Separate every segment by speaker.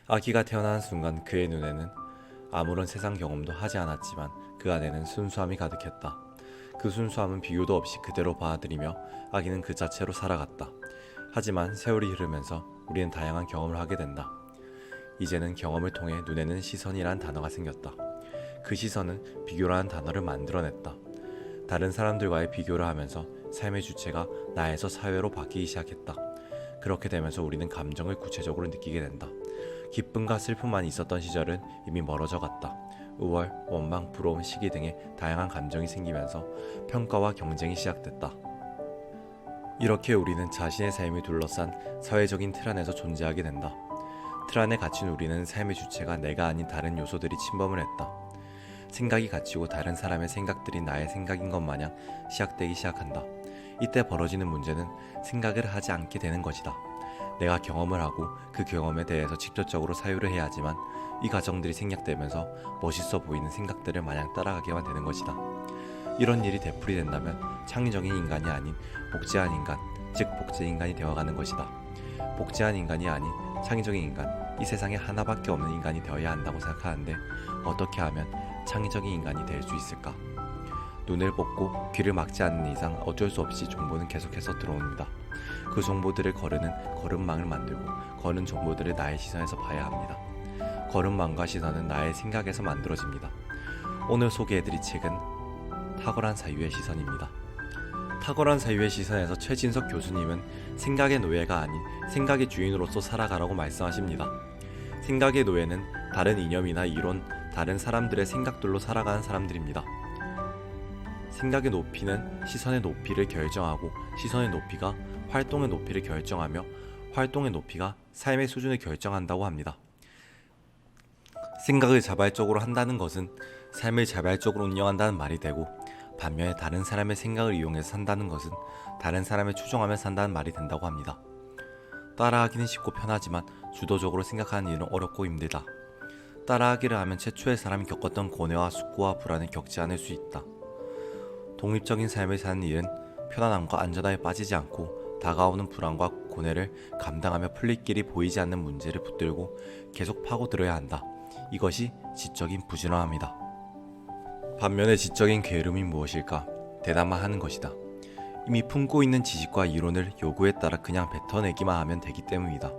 Speaker 1: 아기가 태어나는 순간 그의 눈에는 아무런 세상 경험도 하지 않았지만 그 안에는 순수함이 가득했다. 그 순수함은 비교도 없이 그대로 받아들이며 아기는 그 자체로 살아갔다. 하지만 세월이 흐르면서 우리는 다양한 경험을 하게 된다. 이제는 경험을 통해 눈에는 시선이란 단어가 생겼다. 그 시선은 비교라는 단어를 만들어냈다. 다른 사람들과의 비교를 하면서 삶의 주체가 나에서 사회로 바뀌기 시작했다. 그렇게 되면서 우리는 감정을 구체적으로 느끼게 된다. 기쁨과 슬픔만 있었던 시절은 이미 멀어져 갔다. 우월, 원망, 부러움, 시기 등의 다양한 감정이 생기면서 평가와 경쟁이 시작됐다. 이렇게 우리는 자신의 삶을 둘러싼 사회적인 틀 안에서 존재하게 된다. 틀 안에 갇힌 우리는 삶의 주체가 내가 아닌 다른 요소들이 침범을 했다. 생각이 갇히고 다른 사람의 생각들이 나의 생각인 것 마냥 시작되기 시작한다. 이때 벌어지는 문제는 생각을 하지 않게 되는 것이다. 내가 경험을 하고 그 경험에 대해서 직접적으로 사유를 해야 하지만 이 과정들이 생략되면서 멋있어 보이는 생각들을 마냥 따라가게만 되는 것이다. 이런 일이 되풀이된다면 창의적인 인간이 아닌 복제한 인간, 즉 복제인간이 되어가는 것이다. 복제한 인간이 아닌 창의적인 인간, 이 세상에 하나밖에 없는 인간이 되어야 한다고 생각하는데 어떻게 하면 창의적인 인간이 될 수 있을까? 눈을 뽑고 귀를 막지 않는 이상 어쩔 수 없이 정보는 계속해서 들어옵니다. 그 정보들을 거르는 거름망을 만들고 거는 정보들을 나의 시선에서 봐야 합니다. 거름망과 시선은 나의 생각에서 만들어집니다. 오늘 소개해드릴 책은 탁월한 사유의 시선입니다. 탁월한 사유의 시선에서 최진석 교수님은 생각의 노예가 아닌 생각의 주인으로서 살아가라고 말씀하십니다. 생각의 노예는 다른 이념이나 이론, 다른 사람들의 생각들로 살아가는 사람들입니다. 생각의 높이는 시선의 높이를 결정하고 시선의 높이가 활동의 높이를 결정하며 활동의 높이가 삶의 수준을 결정한다고 합니다. 생각을 자발적으로 한다는 것은 삶을 자발적으로 운영한다는 말이 되고 반면에 다른 사람의 생각을 이용해서 산다는 것은 다른 사람을 추종하며 산다는 말이 된다고 합니다. 따라하기는 쉽고 편하지만 주도적으로 생각하는 일은 어렵고 힘들다. 따라하기를 하면 최초의 사람이 겪었던 고뇌와 숙고와 불안을 겪지 않을 수 있다. 독립적인 삶을 사는 일은 편안함과 안전함에 빠지지 않고 다가오는 불안과 고뇌를 감당하며 풀릴 길이 보이지 않는 문제를 붙들고 계속 파고들어야 한다. 이것이 지적인 부지런함이다. 반면에 지적인 게으름이 무엇일까? 대답만 하는 것이다. 이미 품고 있는 지식과 이론을 요구에 따라 그냥 뱉어내기만 하면 되기 때문이다.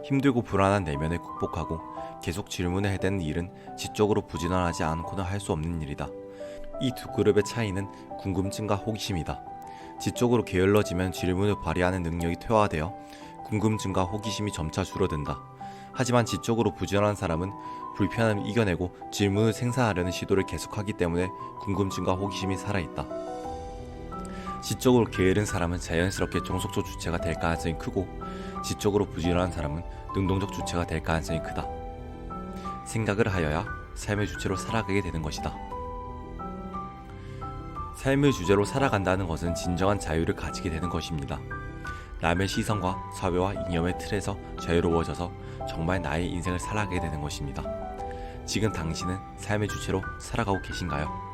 Speaker 1: 힘들고 불안한 내면을 극복하고 계속 질문을 해대는 일은 지적으로 부지런하지 않고는 할 수 없는 일이다. 이 두 그룹의 차이는 궁금증과 호기심이다. 지적으로 게을러지면 질문을 발휘하는 능력이 퇴화되어 궁금증과 호기심이 점차 줄어든다. 하지만 지적으로 부지런한 사람은 불편함을 이겨내고 질문을 생산하려는 시도를 계속하기 때문에 궁금증과 호기심이 살아있다. 지적으로 게으른 사람은 자연스럽게 종속적 주체가 될 가능성이 크고 지적으로 부지런한 사람은 능동적 주체가 될 가능성이 크다. 생각을 하여야 삶의 주체로 살아가게 되는 것이다. 삶의 주제로 살아간다는 것은 진정한 자유를 가지게 되는 것입니다. 남의 시선과 사회와 이념의 틀에서 자유로워져서 정말 나의 인생을 살아가게 되는 것입니다. 지금 당신은 삶의 주체로 살아가고 계신가요?